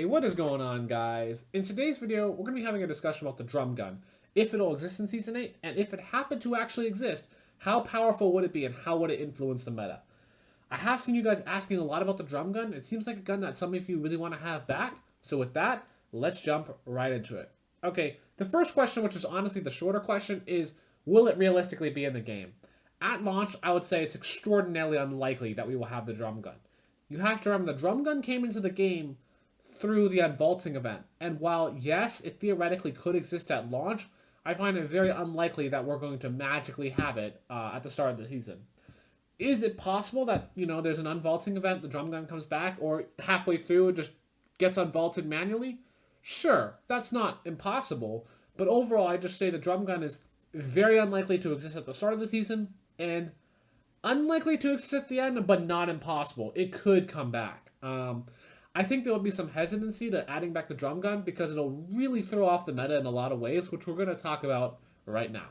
Hey, what is going on, guys? In today's video, we're going to be having a discussion about the drum gun, if it'll exist in Season 8, and if it happened to actually exist, how powerful would it be and how would it influence the meta? I have seen you guys asking a lot about the drum gun. It seems like a gun that some of you really want to have back, so with that, let's jump right into it. Okay, the first question, which is honestly the shorter question, is will it realistically be in the game? At launch, I would say it's extraordinarily unlikely that we will have the drum gun. You have to remember the drum gun came into the game through the unvaulting event. And while, yes, it theoretically could exist at launch, I find it very unlikely that we're going to magically have it at the start of the season. Is it possible that, there's an unvaulting event, the drum gun comes back, or halfway through it just gets unvaulted manually? Sure, that's not impossible, but overall I just say the drum gun is very unlikely to exist at the start of the season, and unlikely to exist at the end, but not impossible. It could come back. I think there will be some hesitancy to adding back the drum gun because it'll really throw off the meta in a lot of ways, which we're going to talk about right now.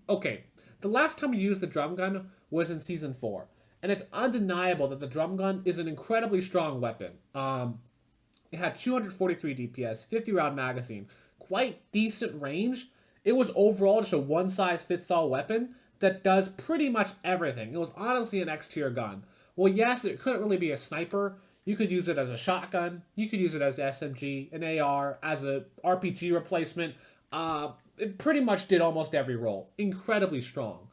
Okay, the last time we used the drum gun was in Season 4, and it's undeniable that the drum gun is an incredibly strong weapon. It had 243 DPS, 50 round magazine, quite decent range. It was overall just a one size fits all weapon that does pretty much everything. It was honestly an X tier gun. Well, yes, it couldn't really be a sniper. You could use it as a shotgun. You could use it as SMG, an AR, as a RPG replacement. It pretty much did almost every role. Incredibly strong.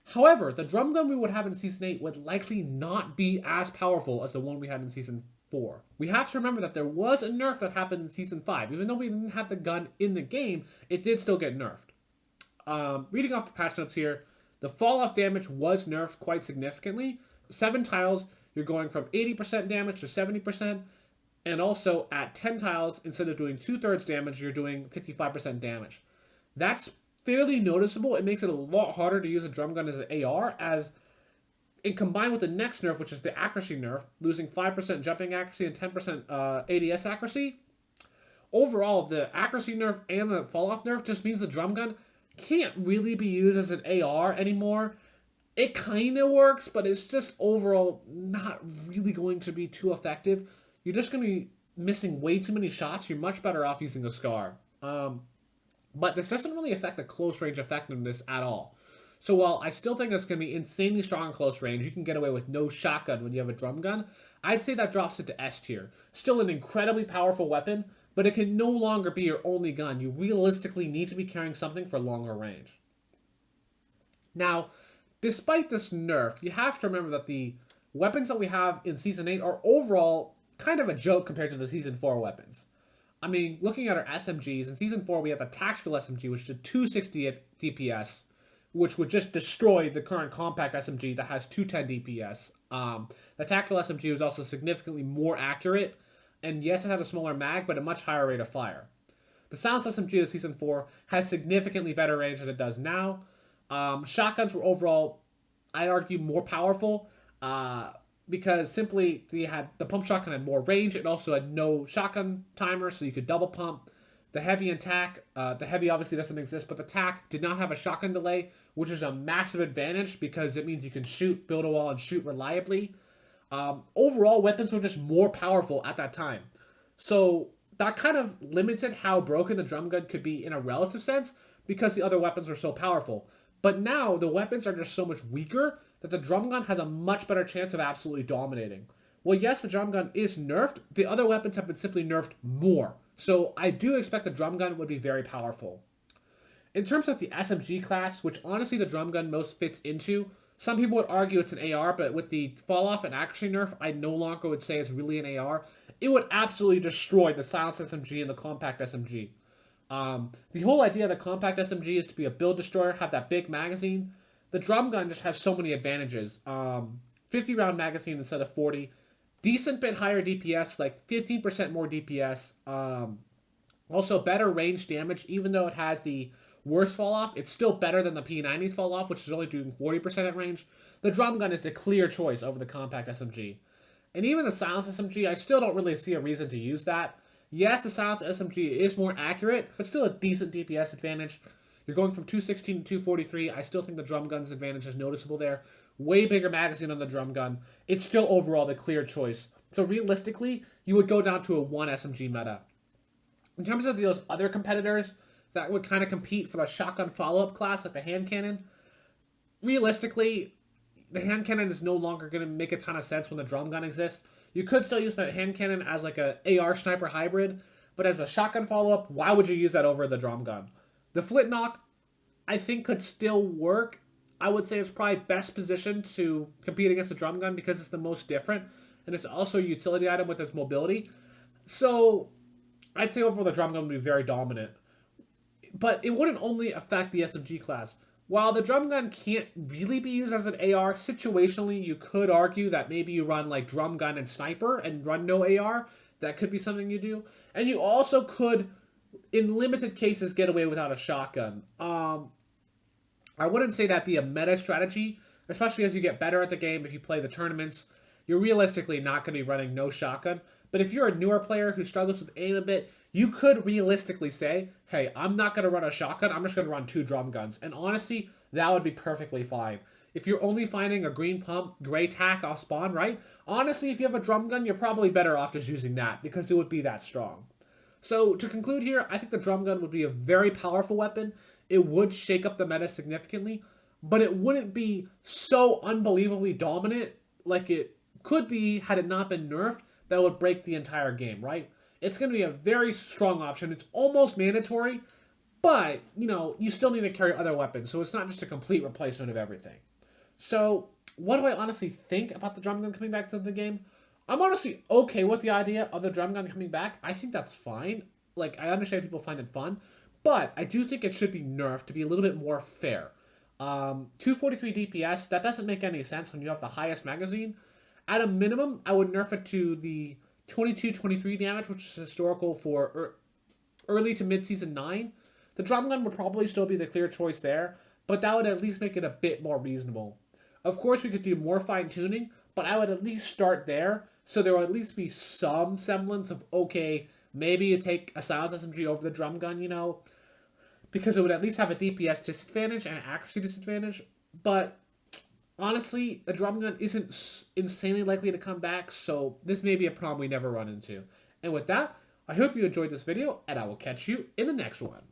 However, the drum gun we would have in Season 8 would likely not be as powerful as the one we had in Season 4. We have to remember that there was a nerf that happened in Season 5. Even though we didn't have the gun in the game, it did still get nerfed. Reading off the patch notes here, the fall-off damage was nerfed quite significantly. 7 tiles, you're going from 80% damage to 70%, and also at 10 tiles, instead of doing 2/3 damage, you're doing 55% damage. That's fairly noticeable. It makes it a lot harder to use a drum gun as an AR, as it combined with the next nerf, which is the accuracy nerf, losing 5% jumping accuracy and 10% ADS accuracy. Overall, the accuracy nerf and the fall-off nerf just means the drum gun can't really be used as an AR anymore. It kind of works, but it's just overall not really going to be too effective. You're just going to be missing way too many shots. You're much better off using a SCAR. But this doesn't really affect the close range effectiveness at all. So while I still think it's going to be insanely strong in close range, you can get away with no shotgun when you have a drum gun, I'd say that drops it to S tier. Still an incredibly powerful weapon, but it can no longer be your only gun. You realistically need to be carrying something for longer range. Now, despite this nerf, you have to remember that the weapons that we have in Season 8 are overall kind of a joke compared to the Season 4 weapons. I mean, looking at our SMGs, in Season 4 we have the Tactical SMG, which is a 260 DPS, which would just destroy the current compact SMG that has 210 DPS. The Tactical SMG was also significantly more accurate, and yes, it had a smaller mag, but a much higher rate of fire. The Silenced SMG of Season 4 had significantly better range than it does now. Shotguns were overall, I'd argue, more powerful because simply the pump shotgun had more range. It also had no shotgun timer, so you could double pump. The heavy and tac, the heavy obviously doesn't exist, but the tac did not have a shotgun delay, which is a massive advantage because it means you can shoot, build a wall, and shoot reliably. Overall, weapons were just more powerful at that time. So that kind of limited how broken the drum gun could be in a relative sense because the other weapons were so powerful. But now the weapons are just so much weaker that the drum gun has a much better chance of absolutely dominating. Well, yes, the drum gun is nerfed. The other weapons have been simply nerfed more. So I do expect the drum gun would be very powerful. In terms of the SMG class, which honestly the drum gun most fits into, some people would argue it's an AR, but with the fall-off and accuracy nerf, I no longer would say it's really an AR. It would absolutely destroy the Silenced SMG and the Compact SMG. The whole idea of the Compact SMG is to be a build destroyer, have that big magazine. The drum gun just has so many advantages. 50 round magazine instead of 40. Decent bit higher DPS, like 15% more DPS. Also better range damage, even though it has the worst fall off. It's still better than the P90's fall off, which is only doing 40% at range. The drum gun is the clear choice over the Compact SMG. And even the Silenced SMG, I still don't really see a reason to use that. Yes, the Silenced SMG is more accurate, but still a decent DPS advantage. You're going from 216 to 243. I still think the drum gun's advantage is noticeable there. Way bigger magazine on the drum gun. It's still overall the clear choice So realistically, you would go down to a 1 SMG meta. In terms of those other competitors that would kind of compete for the shotgun follow-up class, like the hand cannon, realistically, the hand cannon is no longer going to make a ton of sense when the drum gun exists. You could still use that hand cannon as like a AR sniper hybrid, but as a shotgun follow-up, why would you use that over the drum gun? The flintlock, I think, could still work. I would say it's probably best positioned to compete against the drum gun because it's the most different, and it's also a utility item with its mobility. So I'd say overall the drum gun would be very dominant. But it wouldn't only affect the SMG class. While the drum gun can't really be used as an AR, situationally you could argue that maybe you run like drum gun and sniper and run no AR. That could be something you do. And you also could, in limited cases, get away without a shotgun. I wouldn't say that'd be a meta strategy, especially as you get better at the game. If you play the tournaments, you're realistically not going to be running no shotgun. But if you're a newer player who struggles with aim a bit, you could realistically say, hey, I'm not going to run a shotgun, I'm just going to run 2 drum guns. And honestly, that would be perfectly fine. If you're only finding a green pump, gray tack off spawn, right? Honestly, if you have a drum gun, you're probably better off just using that because it would be that strong. So to conclude here, I think the drum gun would be a very powerful weapon. It would shake up the meta significantly, but it wouldn't be so unbelievably dominant like it could be had it not been nerfed that would break the entire game, right? It's going to be a very strong option. It's almost mandatory, but, you know, you still need to carry other weapons, so it's not just a complete replacement of everything. So, what do I honestly think about the drum gun coming back to the game? I'm honestly okay with the idea of the drum gun coming back. I think that's fine. Like, I understand people find it fun, but I do think it should be nerfed to be a little bit more fair. 243 DPS, that doesn't make any sense when you have the highest magazine. At a minimum, I would nerf it to the 22-23 damage, which is historical for early to mid-season 9. The drum gun would probably still be the clear choice there, but that would at least make it a bit more reasonable. Of course, we could do more fine-tuning, but I would at least start there, so there will at least be some semblance of, okay, maybe you take a silence SMG over the drum gun, you know, because it would at least have a DPS disadvantage and an accuracy disadvantage, but honestly, the drum gun isn't insanely likely to come back, so this may be a problem we never run into. And with that, I hope you enjoyed this video, and I will catch you in the next one.